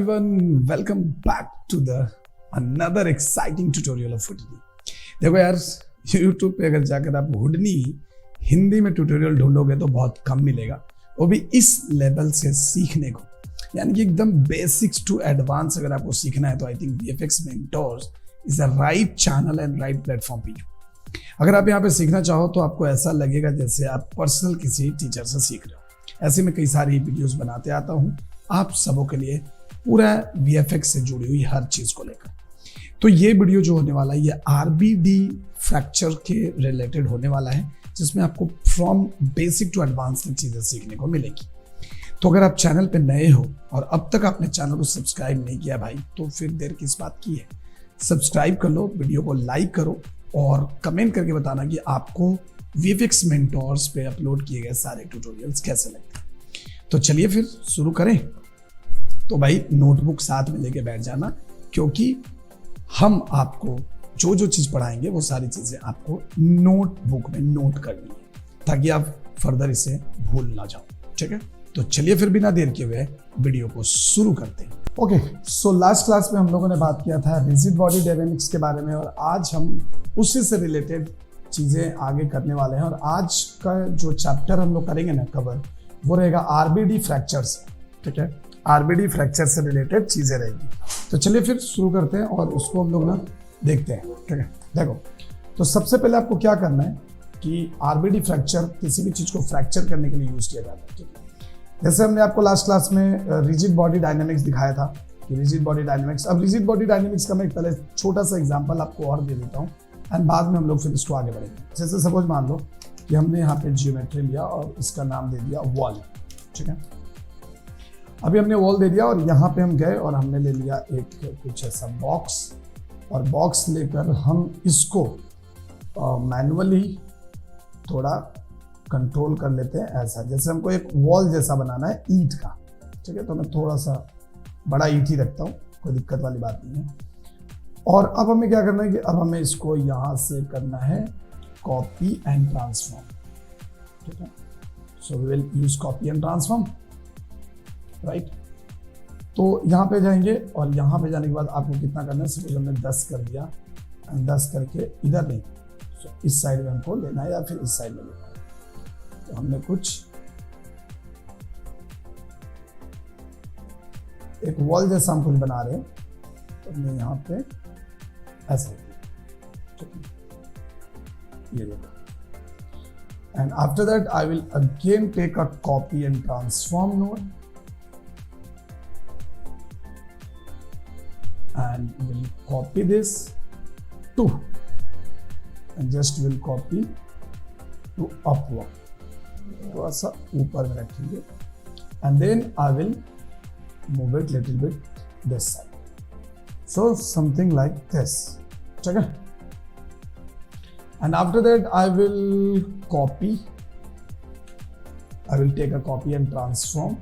everyone, welcome back to the another exciting tutorial of Houdini। देखो यार, YouTube पे अगर जाकर आप हुडनी हिंदी में ट्यूटोरियल ढूंढोगे तो बहुत कम मिलेगा, वो भी इस लेवल से सीखने को, यानी कि एकदम बेसिक्स टू एडवांस अगर आपको सीखना है तो I think VFX Mentors is the right channel and right platform पे। अगर आप यहाँ पे सीखना चाहो तो आपको ऐसा लगेगा जैसे आप पर्सनल किसी टीचर से सीख रहे हो। ऐसे में कई सारी वीडियोस बनाते आता हूँ आप सबों के लिए, पूरा VFX से जुड़ी हुई हर चीज को लेकर। तो ये वीडियो जो होने वाला है ये RBD फ्रैक्चर के रिलेटेड होने वाला है, जिसमें आपको फ्रॉम बेसिक टू एडवांस की चीजें सीखने को मिलेगी। तो अगर आप चैनल पे नए हो और अब तक आपने चैनल को सब्सक्राइब नहीं किया भाई, तो फिर देर किस बात की है, सब्सक्राइब कर लो, वीडियो को लाइक करो और कमेंट करके बताना कि आपको VFX Mentors पे अपलोड किए गए सारे ट्यूटोरियल्स कैसे लगते हैं। तो चलिए फिर शुरू करें। तो भाई नोटबुक साथ में लेके बैठ जाना, क्योंकि हम आपको जो जो चीज पढ़ाएंगे वो सारी चीजें आपको नोटबुक में नोट करनी है, ताकि आप फर्दर इसे भूल ना जाओ। ठीक है, तो चलिए फिर बिना देर किए हुए वीडियो को शुरू करते हैं। ओके, सो लास्ट क्लास में हम लोगों ने बात किया था रिजिड बॉडी डायनामिक्स के बारे में, और आज हम उसी से रिलेटेड चीजें आगे करने वाले हैं। और आज का जो चैप्टर हम लोग करेंगे ना कवर, वो रहेगा RBD फ्रैक्चर्स। ठीक है, RBD फ्रैक्चर से रिलेटेड चीजें रहेगी। तो चलिए फिर शुरू करते हैं और उसको हम लोग ना देखते हैं। ठीक है, देखो, तो सबसे पहले आपको क्या करना है कि RBD फ्रैक्चर किसी भी चीज को फ्रैक्चर करने के लिए यूज किया जाता है। ठीक है, जैसे हमने आपको लास्ट क्लास में रिजिड बॉडी डायनामिक्स दिखाया था कि रिजिड बॉडी डायनामिक्स, अब रिजिड बॉडी डायनामिक्स का मैं पहले छोटा सा एग्जांपल आपको और दे देता हूँ एंड बाद में हम लोग फिर इसको आगे बढ़ेंगे। जैसे सपोज मान लो कि हमने यहाँ पे जियोमेट्री लिया और इसका नाम दे दिया वॉल। ठीक है, अभी हमने वॉल दे दिया और यहाँ पे हम गए और हमने ले लिया एक कुछ ऐसा बॉक्स, और बॉक्स लेकर हम इसको मैनुअली थोड़ा कंट्रोल कर लेते हैं। ऐसा जैसे हमको एक वॉल जैसा बनाना है ईंट का। ठीक है, तो मैं थोड़ा सा बड़ा ईंट ही रखता हूँ, कोई दिक्कत वाली बात नहीं है। और अब हमें क्या करना है कि अब हमें इसको यहाँ से करना है कॉपी एंड ट्रांसफॉर्म। ठीक है, so we will use copy and transform, right. तो यहाँ पे जाएंगे और यहाँ पे जाने के बाद आपको कितना करना है, सपोज हमने 10 कर दिया, 10 करके इधर नहीं, so इस साइड में हमको लेना है या फिर इस साइड में लेना है। तो हमने कुछ एक वॉल जैसा हम कुछ बना रहे हैं, तो हमने यहाँ पे ऐसे, ये देखो, and after that I will again take a copy and transform node and will copy this to, and just will copy to upward, थोड़ा सा ऊपर में रखेंगे, and then I will move it little bit this side, so something like this. ठीक है, and after that I will copy, I will take a copy and transform,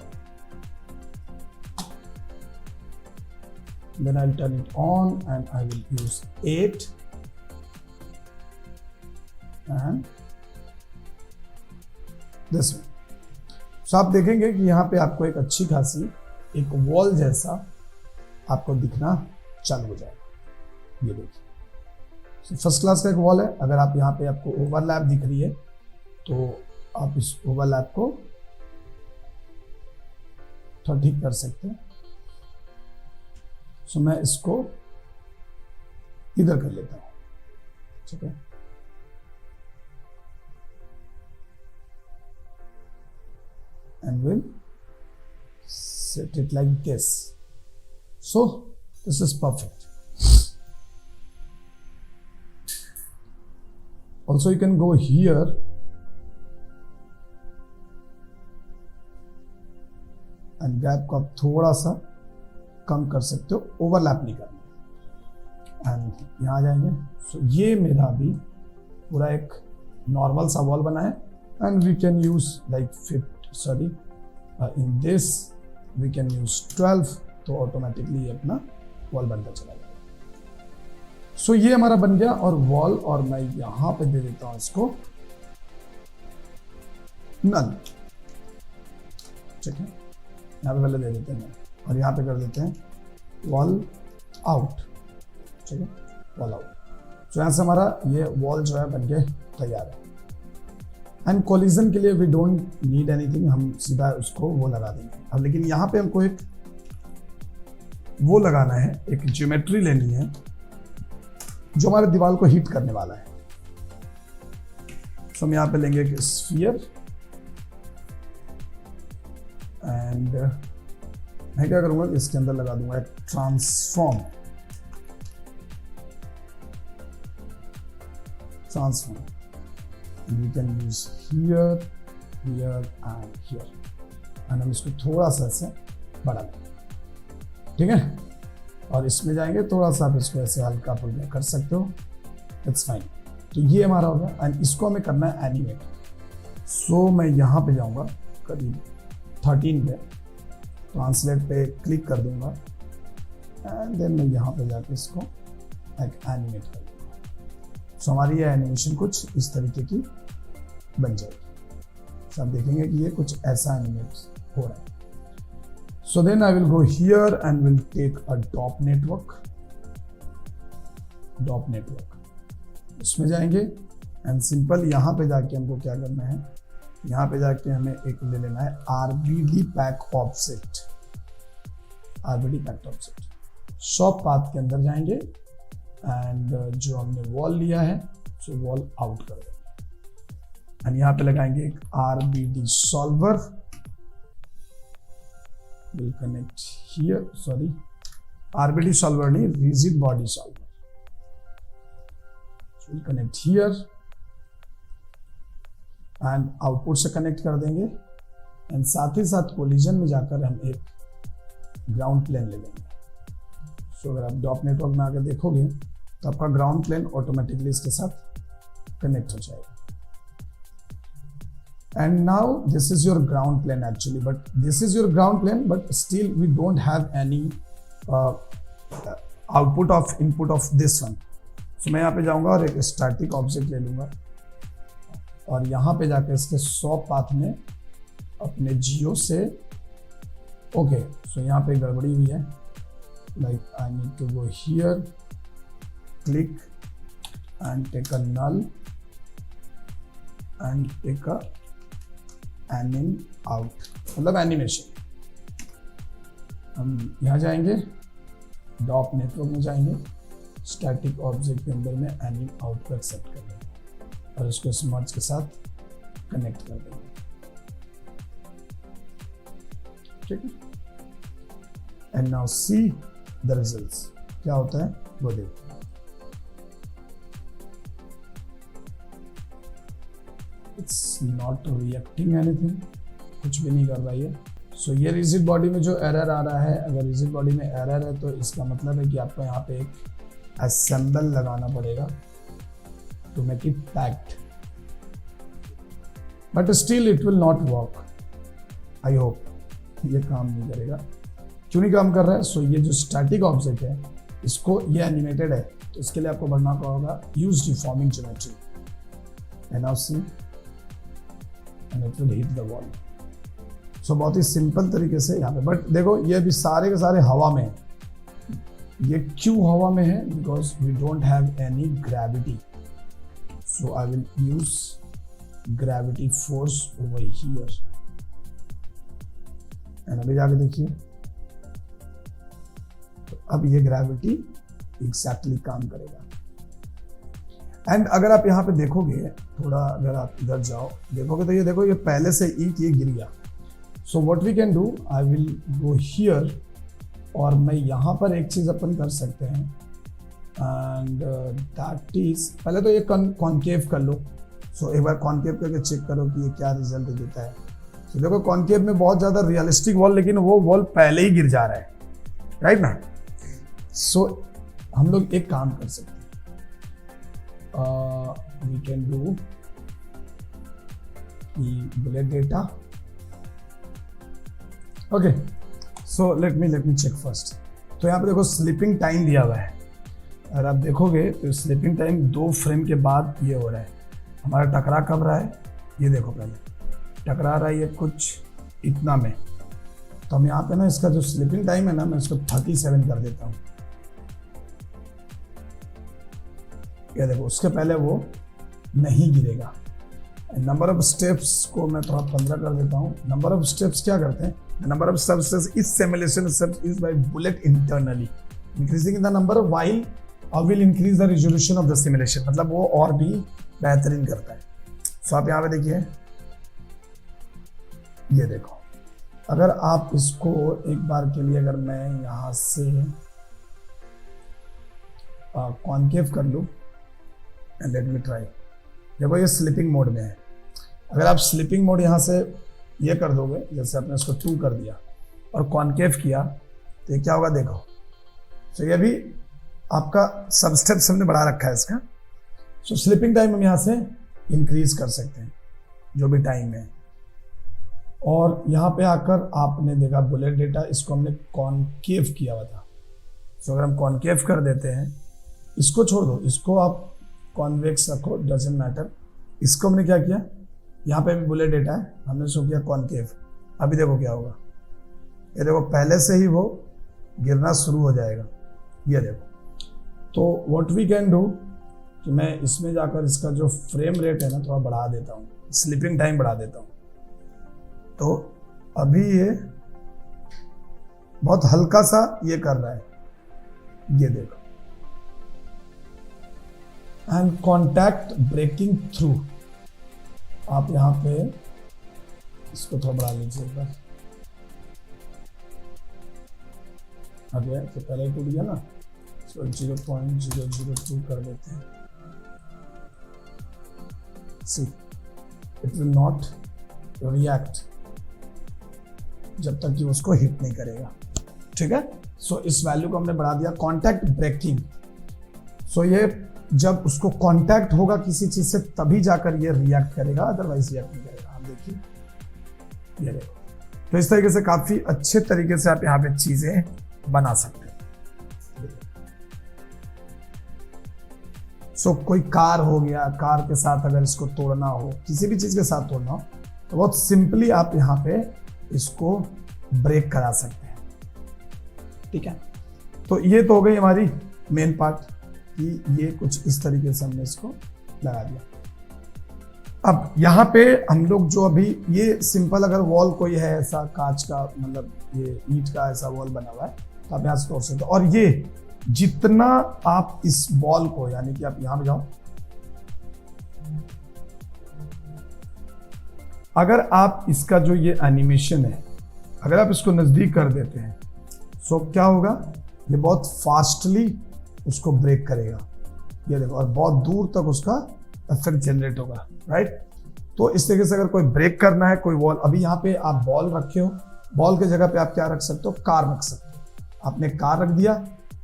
then I'll turn it on and I will use 8 and this one. So आप देखेंगे कि यहाँ पे आपको एक अच्छी खासी एक वॉल जैसा आपको दिखना चालू हो जाएगा। ये देखिए, फर्स्ट क्लास का एक वॉल है। अगर आप यहाँ पे आपको ओवरलैप दिख रही है तो आप इस ओवरलैप को थोड़ा ठीक कर सकते हैं। सो मैं इसको इधर कर लेता हूँ। ठीक है, and will set it like this. So this is perfect. Also you can go here and gap को आप थोड़ा सा कम कर सकते हो, ओवरलैप नहीं करना। एंड यहाँ जाएंगे, सो ये मेरा अभी पूरा एक नॉर्मल सा वॉल बना है। And we can use like in this we can use 12, तो ऑटोमेटिकली ये अपना वॉल बनता चला जाएगा। सो ये हमारा बन गया और वॉल, और मैं यहाँ पे दे देता हूँ इसको नल। ठीक है, यहाँ पे पहले दे देते हैं और यहाँ पे कर देते हैं वॉल आउट, ठीक है, वॉल आउट। तो यहाँ से हमारा ये वॉल जो है बन के तैयार है। एंड कोलिजन के लिए वी डोंट नीड एनीथिंग, हम सीधा उसको वो लगा देंगे। अब लेकिन यहाँ पे हमको एक वो लगाना है, एक ज्योमेट्री लेनी है जो हमारे दीवार को हिट करने वाला है। तो हम यहाँ पे लेंगे एक स्फीयर एंड मैं क्या करूंगा, इसके अंदर लगा दूंगा एक transform and we can use here, here and here and हम इसको थोड़ा सा ऐसे बढ़ा लेंगे, ठीक है। और इसमें जाएंगे थोड़ा सा, आप इसको ऐसे हल्का फुल्का कर सकते हो, इट्स फाइन। तो ये हमारा हो गया एंड इसको हमें करना है एनिमेट। सो मैं यहाँ पे जाऊँगा करीब 13 पे, ट्रांसलेट पे क्लिक कर दूंगा एंड देन मैं यहाँ पे जाकर इसको एक एनिमेट कर दूंगा। सो हमारी ये एनिमेशन कुछ इस तरीके की बन जाएगी। सब देखेंगे कि ये कुछ ऐसा एनिमेट हो रहा है। So then I will go here and will take a DOP network, इसमें जाएंगे एंड सिंपल यहाँ पे जाके हमको क्या करना है, यहाँ पे जाके हमें एक ले लेना है RBD pack offset, shop path के अंदर जाएंगे एंड जो हमने वॉल लिया है सो वॉल आउट कर देंगे एंड यहाँ पे लगाएंगे एक RBD solver, will connect here, sorry RBD solver नहीं, rigid body solver, will connect here and output से कनेक्ट कर देंगे एंड साथ ही साथ कोलिजन में जाकर हम एक ग्राउंड प्लेन ले लेंगे। सो अगर आप डॉप नेटवर्क में आकर देखोगे तो आपका ग्राउंड प्लेन ऑटोमेटिकली इसके साथ कनेक्ट हो जाएगा। And now this is your ground plane actually, but this is your ground plane but still we don't have any output of input of this one. So मैं यहाँ पे जाऊंगा और एक स्टैटिक ऑब्जेक्ट ले लूंगा और यहाँ पे जाकर इसके शॉप पाथ में अपने जियो से ओके, सो यहाँ पे गड़बड़ी हुई है, like I need to go here, click and take a null and take a anim out, मतलब एनिमेशन। हम यहाँ जाएंगे, डॉप नेटवर्क में जाएंगे, स्टैटिक ऑब्जेक्ट के अंदर में एनिम आउट को एक्सेप्ट कर देंगे और इसको स्मर्ज के साथ कनेक्ट कर देंगे, ठीक है। And now see the results, क्या होता है वो देखो। इट्स नॉट रिएक्टिंग एनीथिंग, कुछ भी नहीं कर रहा है। सो ये रिजिड बॉडी में जो एरर आ रहा है, अगर रिजिड बॉडी में एरर है तो इसका मतलब है कि आपको यहाँ पे एक असेंबल लगाना पड़ेगा to make it packed, but still it will not work. I hope ये काम नहीं करेगा। क्यों नहीं काम कर रहा है? सो ये जो स्टैटिक ऑब्जेक्ट है इसको, ये एनिमेटेड है तो इसके लिए आपको बढ़ना होगा use deforming geometry and now see and it will hit the wall. So बहुत ही सिंपल तरीके से यहाँ पे, बट देखो ये भी सारे के सारे हवा में है। ये क्यों हवा में है? Because we don't have any gravity, so I will use gravity force over here and अभी जाके देखिए तो अब ये ग्रेविटी एग्जैक्टली काम करेगा। एंड अगर आप यहाँ पे देखोगे थोड़ा, अगर आप इधर जाओ देखोगे तो ये देखो ये पहले से ईंट ये गिर गया। So what we can do, I will go here और मैं यहाँ पर एक चीज अपन कर सकते हैं एंड दैट इज, पहले तो ये कॉन्केव कर लो। सो एक बार कॉन्केव करके चेक करो कि ये क्या रिजल्ट देता है। तो देखो कॉन्केव में बहुत ज्यादा रियलिस्टिक वॉल, लेकिन वो वॉल पहले ही गिर जा रहा है, राइट ना। सो हम लोग एक काम कर सकते हैं, we can do bullet data. Okay, so let me check first. तो यहाँ पे देखो स्लीपिंग टाइम दिया हुआ है, अगर आप देखोगे तो स्लीपिंग टाइम 2 फ्रेम के बाद ये हो रहा है। हमारा टकरा कब रहा है ये देखो, पहले टकरा रहा है ये कुछ इतना में, तो हम यहाँ पे ना इसका जो स्लीपिंग टाइम है ना, मैं इसको 37 कर देता हूँ। ये देखो, उसके पहले वो नहीं गिरेगा। नंबर ऑफ स्टेप्स को मैं थोड़ा 15 कर देता हूँ। नंबर ऑफ स्टेप्स क्या करते हैं? Number of steps is simulation steps is by bullet internally increasing the number while और will increase the resolution of the simulation, मतलब वो और भी बेहतरीन करता है। सो आप यहाँ पे देखिए, ये देखो, अगर आप इसको एक बार के लिए अगर मैं यहाँ से कॉन्केव कर लूँ एंड लेट मी ट्राई। देखो ये स्लीपिंग मोड में है। अगर आप स्लीपिंग मोड यहाँ से ये कर दोगे, जैसे आपने इसको 2 कर दिया और कॉन्केव किया, तो ये क्या होगा देखो। तो ये भी आपका सब स्टेप्स हमने बढ़ा रखा है इसका। सो स्लीपिंग टाइम हम यहाँ से इंक्रीज कर सकते हैं, जो भी टाइम है। और यहाँ पे आकर आपने देखा बुलेट डेटा, इसको हमने कॉन्केव किया हुआ था। सो अगर हम कॉन्केव कर देते हैं, इसको छोड़ दो, इसको आप कॉन्वेक्स रखो, डजेंट मैटर। इसको हमने क्या किया, यहाँ पे भी बुलेट डेटा है, हमने इसको किया कॉन्केव। अभी देखो क्या होगा, ये देखो पहले से ही वो गिरना शुरू हो जाएगा, ये देखो। तो व्हाट वी कैन डू कि मैं इसमें जाकर इसका जो फ्रेम रेट है ना थोड़ा बढ़ा देता हूँ, स्लीपिंग टाइम बढ़ा देता हूँ। तो अभी ये बहुत हल्का सा ये कर रहा है, ये देखो। एंड कॉन्टैक्ट ब्रेकिंग थ्रू, आप यहाँ पे इसको थोड़ा बढ़ा लीजिए एक बार। अभी तो पहले ही टूट गया ना, तो 0.002 कर देते हैं। See it will not react जब तक कि उसको हिट नहीं करेगा, ठीक है। सो इस वैल्यू को हमने बढ़ा दिया। कॉन्टैक्ट ब्रेकिंग, सो ये जब उसको कांटेक्ट होगा किसी चीज से तभी जाकर ये रिएक्ट करेगा, अदरवाइज रिएक्ट नहीं करेगा। आप देखिए, ये देखो। तो इस तरीके से काफी अच्छे तरीके से आप यहाँ पे चीजें बना सकते हैं। सो कोई कार हो गया, कार के साथ अगर इसको तोड़ना हो, किसी भी चीज के साथ तोड़ना हो, तो बहुत सिंपली आप यहाँ पे इसको ब्रेक करा सकते हैं, ठीक है। तो ये तो हो गई हमारी मेन पार्ट कि ये कुछ इस तरीके से हमने इसको लगा दिया। अब यहाँ पे हम लोग जो अभी ये सिंपल अगर वॉल कोई है ऐसा कांच का, मतलब ये ईंट का ऐसा वॉल बना हुआ है, तो आप यहाँ से तोड़ सकते हो। और ये जितना आप इस बॉल को, यानी कि आप यहाँ पे जाओ, अगर आप इसका जो ये एनिमेशन है, अगर आप इसको नजदीक कर देते हैं, सो क्या होगा, ये बहुत फास्टली उसको ब्रेक करेगा, ये देखो, और बहुत दूर तक उसका इफेक्ट जनरेट होगा, राइट। तो इस तरीके से अगर कोई ब्रेक करना है, कोई वॉल, अभी यहाँ पे आप बॉल रखे हो, बॉल के जगह पे आप क्या रख सकते हो, कार रख सकते हो। आपने कार रख दिया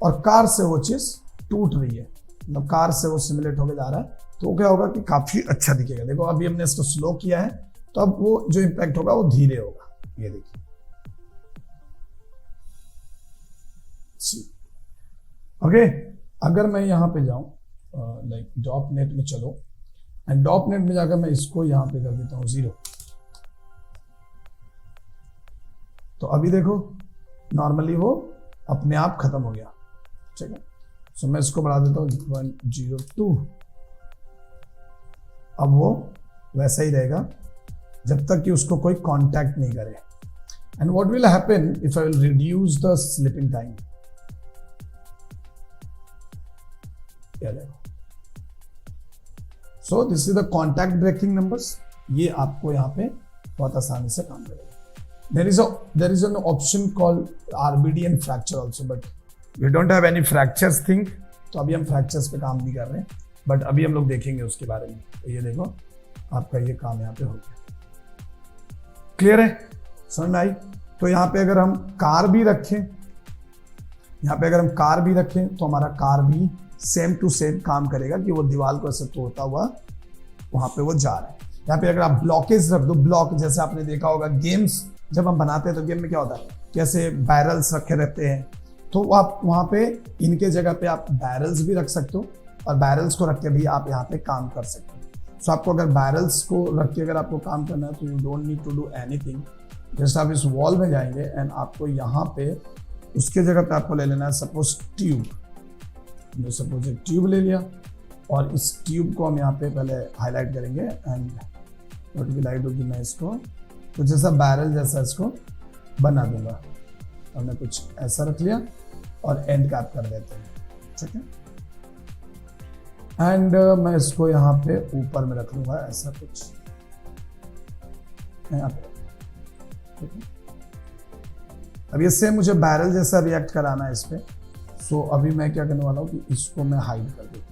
और कार से वो चीज टूट रही है, मतलब कार से वो सिमुलेट होके जा रहा है, तो क्या होगा कि काफी अच्छा दिखेगा। देखो अभी हमने इसको स्लो किया है, तो अब वो जो इम्पैक्ट होगा वो धीरे होगा, ये देखिए। ओके, अगर मैं यहाँ पे जाऊं, लाइक डॉप नेट में चलो, एंड डॉप नेट में जाकर मैं इसको यहाँ पे कर देता हूँ 0, तो अभी देखो नॉर्मली वो अपने आप खत्म हो गया, ठीक है। सो मैं इसको बढ़ा देता हूँ 102, अब वो वैसा ही रहेगा जब तक कि उसको कोई कांटेक्ट नहीं करे। And what will happen if I will reduce the sleeping time, क्या देखो। So this is the contact breaking numbers, ये आपको यहाँ पे बहुत आसानी से काम करेगा। there is an option called RBD and fracture also, but we don't have any fractures thing, तो अभी हम फ्रैक्चर्स पे काम नहीं कर रहे हैं, बट अभी हम लोग देखेंगे उसके बारे में। तो ये देखो आपका ये काम यहाँ पे हो गया, क्लियर है, समझ में आई। तो यहाँ पे अगर हम कार भी रखें, यहाँ पे अगर हम कार भी रखें, तो हमारा कार भी सेम टू सेम काम करेगा कि वो दीवार को ऐसे तोड़ता हुआ वहां पे वो जा रहा है। यहाँ पे अगर आप ब्लॉकेज रख दो, ब्लॉक जैसे आपने देखा होगा गेम्स जब हम बनाते हैं, तो गेम में क्या होता है, कैसे बैरल्स रखे रहते हैं, तो आप वहां पे इनके जगह पे आप बैरल्स भी रख सकते हो, और बैरल्स को रख के भी आप यहाँ पे काम कर सकते हो। सो आपको अगर बैरल्स को रख के अगर आपको काम करना है, तो you don't need to do anything, जैसे आप इस वॉल में जाएंगे एंड आपको यहाँ पे उसके जगह पे आपको ले लेना है सपोज ट्यूब। मैं सपोज एक ट्यूब ले लिया और इस ट्यूब को हम यहाँ पे पहले हाईलाइट करेंगे and what will I do कि मैं इसको कुछ जैसा बैरल जैसा इसको बना दूंगा। हमने कुछ ऐसा रख लिया और एंड कैप कर देते हैं, ठीक है। एंड मैं इसको यहाँ पे ऊपर में रख लूंगा ऐसा कुछ यहाँ पे, ठीक है। अब ये सेम मुझे बैरल जैसा रिएक्ट कराना है इस पे। सो अभी मैं क्या करने वाला हूँ कि इसको मैं हाइड कर दूँ,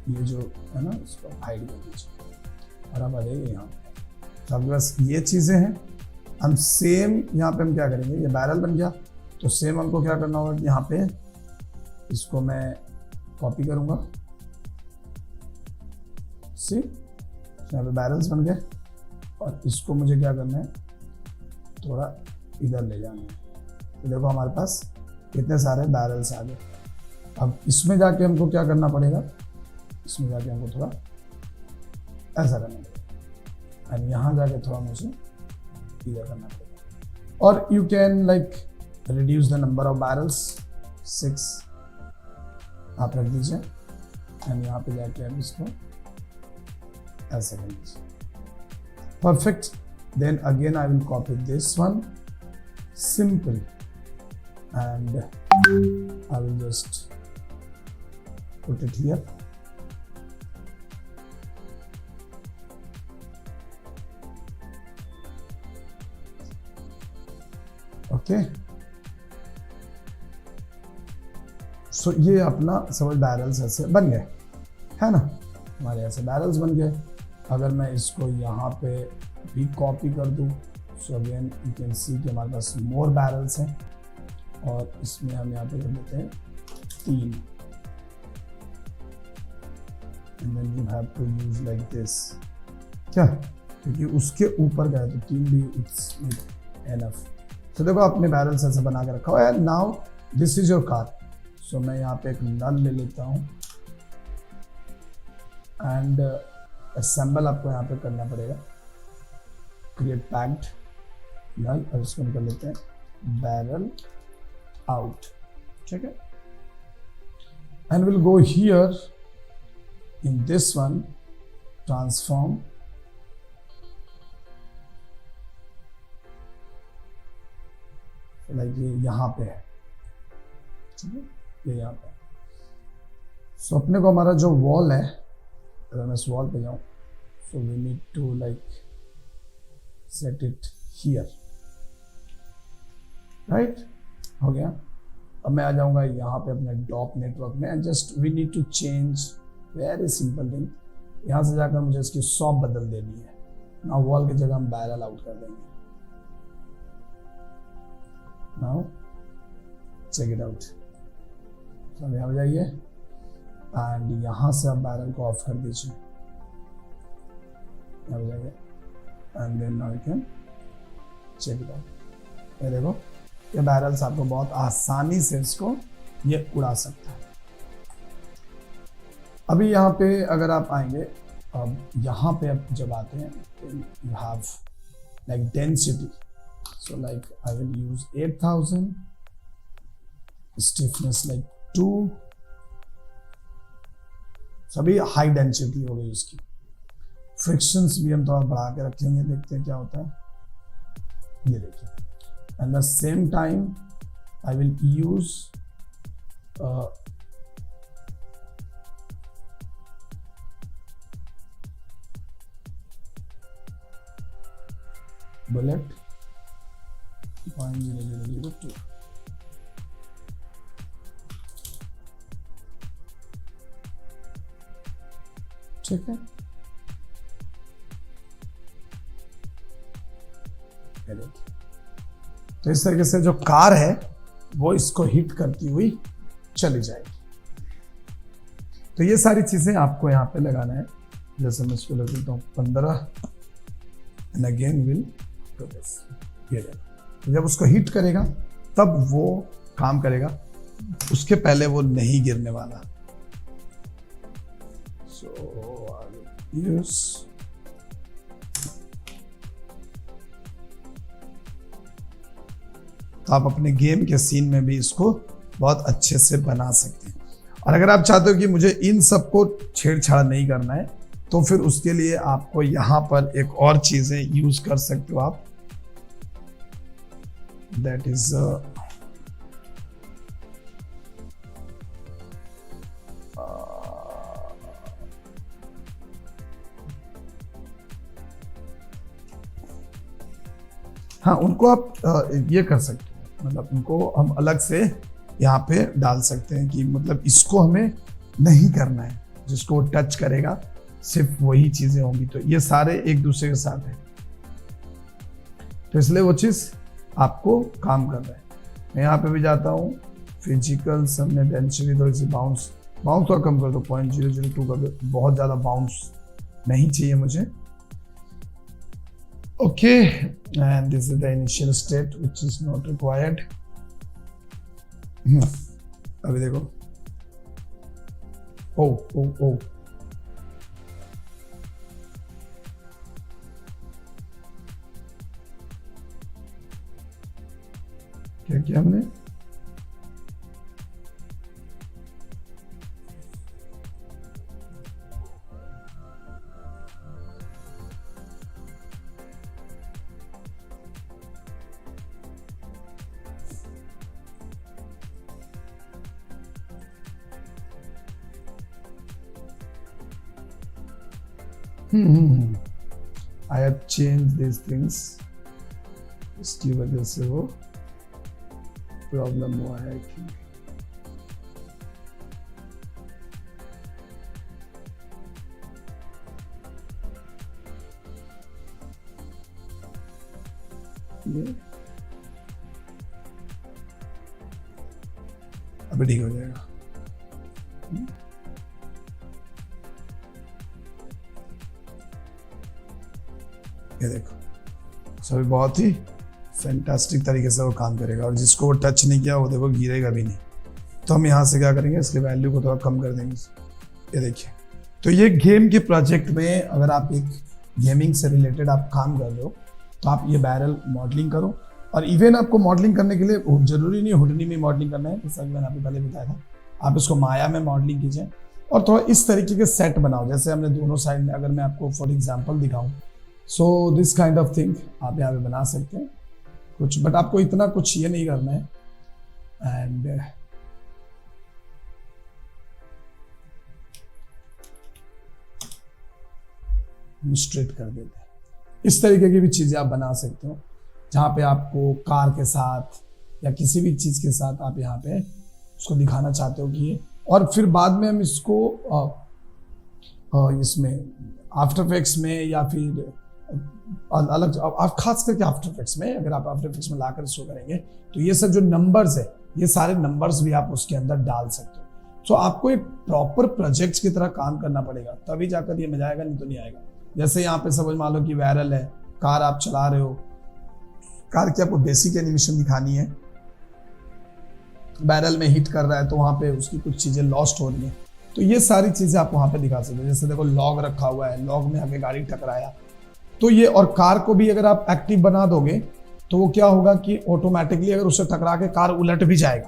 ये जो है ना इसको हाइड कर दीजिए और अब आ जाइए यहाँ पे। तो आपके पास ये चीज़ें हैं। हम सेम यहाँ पे हम क्या करेंगे, ये बैरल बन गया तो सेम हमको क्या करना होगा कि यहाँ पे इसको मैं कॉपी करूँगा, सी यहाँ पे बैरल्स बन गए और इसको मुझे क्या करना है थोड़ा इधर ले जाना है। तो देखो हमारे पास कितने सारे बैरल्स आ गए। अब इसमें जाके हमको क्या करना पड़ेगा, इसमें जाके हमको थोड़ा ऐसा करना पड़ेगा एंड यहाँ जाके थोड़ा मुझे इधर करना पड़ेगा। और you can like reduce the number of barrels, 6 आप रख दीजिए एंड यहाँ पे जाके आप इसको ऐसा कर दीजिए, perfect. Then again I will copy this one, simple, and I will just put it here. Okay. So ये अपना समझ बैरल्स ऐसे बन गए, है ना, हमारे ऐसे बैरल्स बन गए। अगर मैं इसको यहाँ पे भी कॉपी कर दूँ, so again you can see कि हमारे पास मोर बैरल्स हैं और इसमें हम यहाँ पे कर देते हैं 3 and then you have to use like this, क्या, क्योंकि उसके ऊपर गए तो 3 भी इट्स एनफ। तो देखो अपने बैरल्स ऐसे बना के रखा हुआ है। Now this is your car. So मैं यहाँ पे एक नल ले लेता हूँ एंड असेंबल आपको यहाँ पे करना पड़ेगा, क्रिएट पैक्ड नल और इसको निकल लेते हैं बैरल आउट, ठीक है। And will go here in this one transform, like ये यहाँ पे है, ठीक है, ये यहाँ पे। सो अपने को हमारा जो वॉल है, अगर मैं इस वॉल पे जाऊँ, so we need to like set it here, right? हो गया। अब मैं आ जाऊंगा यहाँ पे अपने डॉप नेटवर्क में and just we need to change, very simple thing. यहाँ से जाकर मुझे इसकी शॉप बदल देनी है ना, वॉल की जगह हम बैरल आउट कर देंगे। Now check it out. अब यहाँ जाइए एंड यहाँ से आप बैरल को ऑफ कर दीजिए, यहाँ जाइए and then now you can check it out. ये देखो ये बैरल्स आपको बहुत आसानी से इसको ये उड़ा सकता है। अभी यहाँ पे अगर आप आएंगे, अब यहाँ पे आप जब आते हैं you have like density, so like I will use 8000, stiffness like 2, सभी हाई डेंसिटी हो गई इसकी। फ्रिक्शंस भी हम थोड़ा बढ़ा के रखेंगे, देखते हैं क्या होता है। ये देखिए and the same time I will use bullet 0.0002, ठीक है। तो इस तरीके से जो कार है वो इसको हिट करती हुई चली जाएगी। तो ये सारी चीजें आपको यहाँ पे लगाना है। जैसे मैं इसको लगा देता हूँ 15 and again will do this. ये तो जब उसको हिट करेगा तब वो काम करेगा, उसके पहले वो नहीं गिरने वाला। सो यूज तो आप अपने गेम के सीन में भी इसको बहुत अच्छे से बना सकते हैं। और अगर आप चाहते हो कि मुझे इन सबको छेड़छाड़ नहीं करना है, तो फिर उसके लिए आपको यहाँ पर एक और चीजें यूज कर सकते हो आप, दैट इज हाँ, उनको आप ये कर सकते हो, मतलब उनको हम अलग से यहाँ पे डाल सकते हैं कि मतलब इसको हमें नहीं करना है, जिसको टच करेगा सिर्फ वही चीजें होंगी। तो ये सारे एक दूसरे के साथ है, तो इसलिए वो चीज आपको काम कर रहा है। मैं यहाँ पे भी जाता हूँ, फिजिकल सबने डेंसिटी थोड़ी सी बाउंस और कम कर दो, 0.002 कर दो, बहुत ज्यादा बाउंस नहीं चाहिए मुझे। Okay, and this is the initial state which is not required. अभी देखो, ओ क्या किया हमने? I have changed these things, इसकी वजह से वो प्रॉब्लम हुआ है कि ये अभी ठीक हो जाएगा। ये देखो, सभी बहुत ही फैंटास्टिक तरीके से वो काम करेगा, और जिसको वो टच नहीं किया वो देखो गिरेगा भी नहीं। तो हम यहाँ से क्या करेंगे, इसकी वैल्यू को थोड़ा कम कर देंगे। ये देखिए, तो ये गेम के प्रोजेक्ट में अगर आप एक गेमिंग से रिलेटेड आप काम कर रहे हो, तो आप ये बैरल मॉडलिंग करो। और इवन आपको मॉडलिंग करने के लिए जरूरी नहीं हुडनी में मॉडलिंग करना है, जैसा मैंने आपको पहले बताया था। आप इसको माया में मॉडलिंग कीजिए और थोड़ा इस तरीके के सेट बनाओ, जैसे हमने दोनों साइड में, अगर मैं आपको फॉर एग्जाम्पल दिखाऊं, so this kind of thing आप यहाँ पे बना सकते हैं कुछ, बट आपको इतना कुछ ये नहीं करना है। एंड स्ट्रेट कर देते हैं। इस तरीके की भी चीजें आप बना सकते हो, जहाँ पे आपको कार के साथ या किसी भी चीज के साथ आप यहाँ पे उसको दिखाना चाहते हो कि ये, और फिर बाद में हम इसको इसमें आफ्टर इफेक्ट्स में या फिर अलग, आप खास करके आफ्टर इफेक्ट्स में, अगर आप आफ्टर इफेक्ट्स में लाकर शो करेंगे तो ये सब जो नंबर्स है, ये सारे नंबर्स भी आप उसके अंदर डाल सकते हो। तो आपको एक प्रॉपर प्रोजेक्ट की तरह काम करना पड़ेगा, तभी जाकर ये मजा आएगा, नहीं तो नहीं आएगा। जैसे यहाँ पे समझ मान लो कि वायरल है, कार आप चला रहे हो, कार की आपको बेसिक एनिमेशन दिखानी है, बैरल में हिट कर रहा है तो वहां पे उसकी कुछ चीजें लॉस्ट हो रही है, तो ये सारी चीजें आप वहां पे दिखा सकते हो। जैसे देखो लॉग रखा हुआ है, लॉग में आगे गाड़ी टकराया, तो ये, और कार को भी अगर आप एक्टिव बना दोगे तो वो क्या होगा कि ऑटोमेटिकली अगर उससे टकरा के कार उलट भी जाएगा,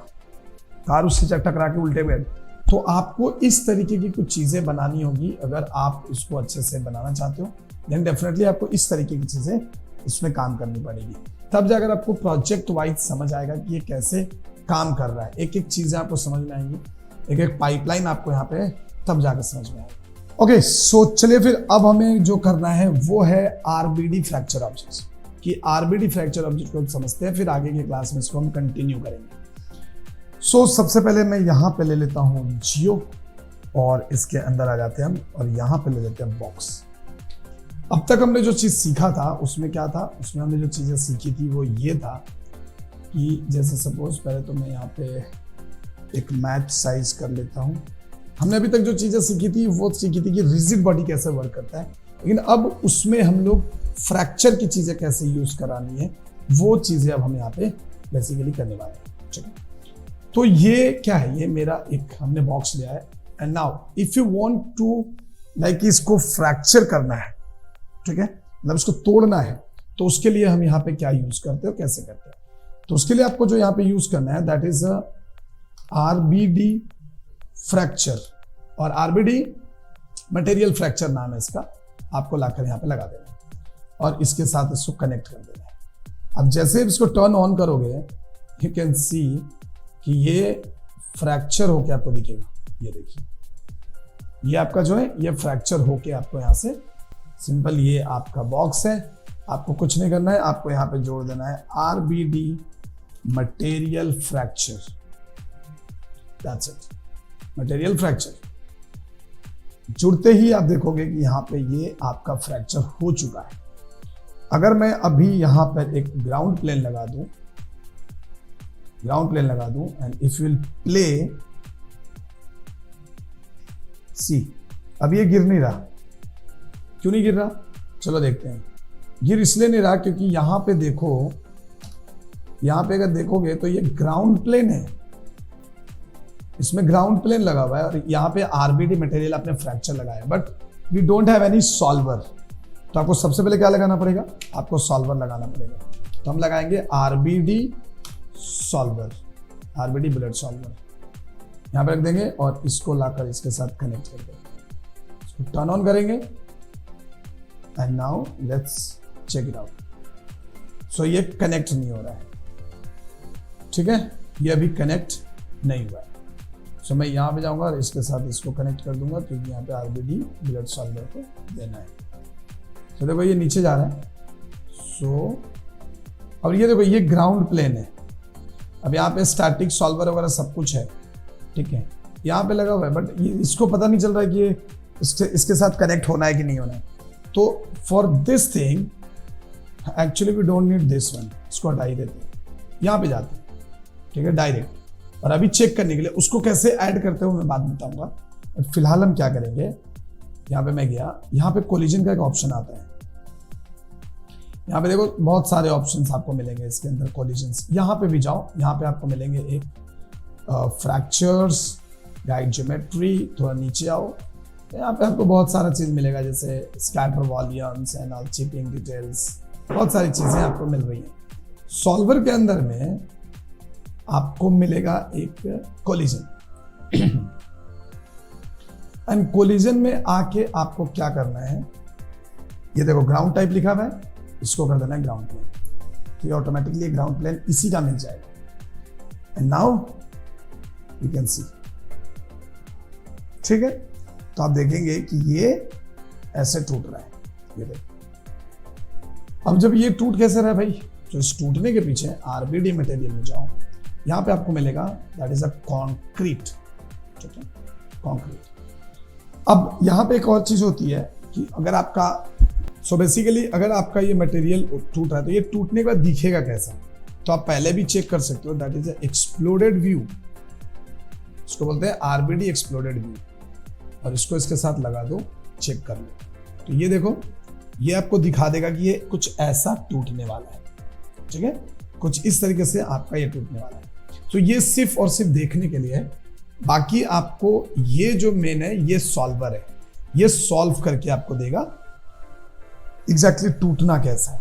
कार उससे टकरा के उल्टे बैठ। तो आपको इस तरीके की कुछ चीजें बनानी होगी। अगर आप इसको अच्छे से बनाना चाहते हो देन डेफिनेटली आपको इस तरीके की चीजें इसमें काम करनी पड़ेगी, तब जाकर आपको प्रोजेक्ट वाइज समझ आएगा कि ये कैसे काम कर रहा है। एक एक चीजें आपको समझ में आएंगी, एक एक पाइपलाइन आपको यहाँ पे तब जाकर समझ में आएगा। ओके, सो चलिए फिर अब हमें जो करना है वो है आरबीडी फ्रैक्चर ऑब्जेक्ट्स, कि आरबीडी फ्रैक्चर ऑब्जेक्ट को हम समझते हैं, फिर आगे की क्लास में इसको हम कंटिन्यू करेंगे। सो सबसे पहले मैं यहाँ पे ले लेता हूँ जियो, और इसके अंदर आ जाते हैं हम, और यहाँ पे ले लेते हैं बॉक्स। अब तक हमने जो चीज सीखा था उसमें क्या था, उसमें हमने जो चीजें सीखी थी वो ये था कि जैसे सपोज पहले तो मैं यहाँ पे एक मैच साइज कर लेता हूँ। हमने अभी तक जो चीजें सीखी थी वो सीखी थी कि रिजिड बॉडी कैसे वर्क करता है, लेकिन अब उसमें हम लोग फ्रैक्चर की चीजें कैसे यूज करानी है वो चीजें अब हम यहाँ पे बेसिकली करने वाले हैं। चलिए, तो ये क्या है, ये मेरा एक हमने बॉक्स लिया है। And now if you want to like इसको फ्रैक्चर करना है, ठीक है, मतलब इसको तोड़ना है, तो उसके लिए हम यहाँ पे क्या यूज करते हो, कैसे करते हैं। तो उसके लिए आपको जो यहाँ पे यूज करना है दैट इज RBD फ्रैक्चर, और RBD मटेरियल फ्रैक्चर नाम है इसका। आपको लाकर यहाँ पे लगा देना है और इसके साथ इसको कनेक्ट कर देना है। अब जैसे इसको टर्न ऑन करोगे यू कैन सी कि ये फ्रैक्चर होके आपको दिखेगा। ये देखिए, ये आपका जो है ये फ्रैक्चर होके आपको यहाँ से सिंपल, ये आपका बॉक्स है। आपको कुछ नहीं करना है, आपको यहाँ पे जोड़ देना है RBD material fracture, that's it, material fracture. जुड़ते ही आप देखोगे कि यहाँ पे ये आपका फ्रैक्चर हो चुका है। अगर मैं अभी यहाँ पर एक ग्राउंड प्लेन लगा दूं, and if you will play, see अब ये गिर नहीं रहा। क्यों नहीं गिर रहा? चलो देखते हैं। गिर इसलिए नहीं रहा क्योंकि यहाँ पे देखो, यहाँ पे अगर देखोगे तो ये ग्राउंड प्लेन है, इसमें ग्राउंड प्लेन लगा हुआ है और यहाँ पे RBD मटेरियल आपने फ्रैक्चर लगाया, but we don't have any solver. तो आपको सबसे पहले क्या लगाना पड़ेगा? आपको सॉल्वर लगाना पड़ेगा। तो हम लगाएंगे RBD solver, RBD bullet solver यहाँ पे रख देंगे और इसको लाकर इसके साथ कनेक्ट कर देंगे। इसको टर्न ऑन करेंगे and now let's check it out. So ये कनेक्ट नहीं हो रहा है, ठीक है, ये अभी कनेक्ट नहीं हुआ है। सो मैं यहाँ पे जाऊंगा और इसके साथ इसको कनेक्ट कर दूंगा क्योंकि यहाँ पे RBD बुलेट सॉल्वर को देना है। तो देखो ये नीचे जा रहा है। सो अब ये देखो ये ग्राउंड प्लेन है। अब यहाँ पे स्टैटिक सॉल्वर वगैरह सब कुछ है, ठीक है, यहाँ पे लगा हुआ है, बट ये इसको पता नहीं चल रहा है कि ये इसके साथ कनेक्ट होना है कि नहीं होना है। तो for this thing actually we don't need this one, इसको हटा ही देते हैं, यहाँ पे जाते हैं, ठीक है, डायरेक्ट। और अभी चेक करने के लिए उसको कैसे ऐड करते हो मैं बाद में बताऊंगा। बट फिलहाल हम क्या करेंगे, यहाँ पे मैं गया, यहाँ पे कोलिजन का एक ऑप्शन आता है। यहाँ पे देखो बहुत सारे ऑप्शंस आपको मिलेंगे इसके अंदर, कोलिजन्स। यहाँ पे भी जाओ, यहाँ पे आपको मिलेंगे एक फ्रैक्चर्स, गाइड ज्योमेट्री, थोड़ा नीचे आओ, यहाँ पे आपको बहुत सारा चीज मिलेगा जैसे scatter volumes and all, chipping details, बहुत सारी चीजें आपको मिल रही हैं। सॉल्वर के अंदर में आपको मिलेगा एक कोलिजन एंड कोलिजन में आके आपको क्या करना है, ये देखो ग्राउंड टाइप लिखा हुआ है, इसको कर देना है ग्राउंड प्लेन, तो ऑटोमेटिकली ग्राउंड प्लेन इसी का मिल जाएगा। And now you can see, ठीक है। तो आप देखेंगे कि ये ऐसे टूट रहा है, ये देखो। अब जब ये टूट कैसे रहा है भाई, तो इस टूटने के पीछे RBD मटेरियल में जाओ, यहां पे आपको मिलेगा दैट इज अ कंक्रीट, ठीक है, कंक्रीट। अब यहां पे एक और चीज होती है कि अगर आपका, सो बेसिकली अगर आपका ये मटेरियल टूट रहा है तो ये टूटने के बाद दिखेगा कैसा, तो आप पहले भी चेक कर सकते हो, that is a exploded view, इसको बोलते हैं RBD एक्सप्लोडेड व्यू। और इसको इसके साथ लगा दो, चेक कर लो, तो ये देखो ये आपको दिखा देगा कि ये कुछ ऐसा टूटने वाला है, ठीक है, कुछ इस तरीके से आपका ये टूटने वाला है। तो ये सिर्फ और सिर्फ देखने के लिए है, बाकी आपको ये जो मेन है ये सॉल्वर है, ये सॉल्व करके आपको देगा एग्जैक्टली टूटना कैसा है।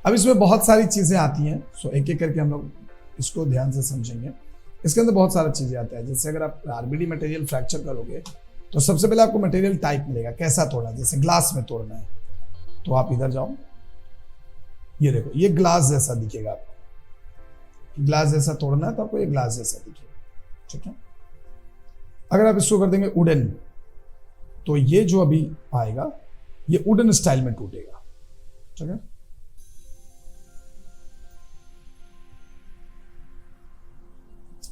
अब इसमें बहुत सारी चीजें आती हैं, सो एक एक करके हम लोग इसको ध्यान से समझेंगे। इसके अंदर बहुत सारी चीजें आती है, जैसे अगर आप RBD मटेरियल फ्रैक्चर करोगे तो सबसे पहले आपको मटेरियल टाइप मिलेगा, कैसा तोड़ना है, जैसे ग्लास में तोड़ना है तो आप इधर जाओ, ये देखो ये ग्लास जैसा दिखेगा आपको, ग्लास जैसा तोड़ना है तो आपको ये ग्लास जैसा दिखेगा, ठीक है। अगर आप इसको कर देंगे वुडन, तो ये जो अभी आएगा ये वुडन स्टाइल में टूटेगा, ठीक है।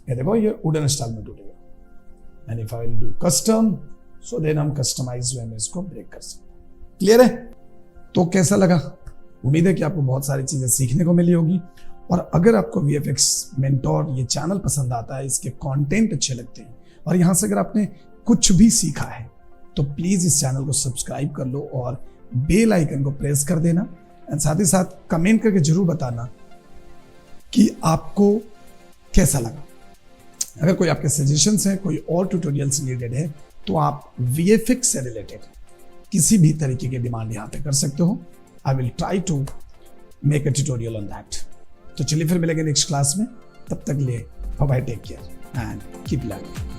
ये देखो ये वुडन स्टाइल में टूटेगा। And if I will do custom, so then हम कस्टमाइज वे में इसको ब्रेक कर सकते हैं। क्लियर है? तो कैसा लगा? उम्मीद है कि आपको बहुत सारी चीजें सीखने को मिली होगी। और अगर आपको VFX मेंटोर ये चैनल पसंद आता है, इसके कंटेंट अच्छे लगते हैं और यहाँ से अगर आपने कुछ भी सीखा है तो प्लीज इस चैनल को सब्सक्राइब कर लो और बेल आइकन को प्रेस कर देना। एंड साथ ही साथ कमेंट करके जरूर बताना कि आपको कैसा लगा। अगर कोई आपके सजेशंस हैं, कोई और ट्यूटोरियल्स नीडेड है, तो आप VFX से रिलेटेड किसी भी तरीके की डिमांड यहाँ पे कर सकते हो। I will try to make a tutorial on that. तो चलिए फिर मिलेंगे नेक्स्ट क्लास में, तब तक लिए bye bye, take care and keep learning.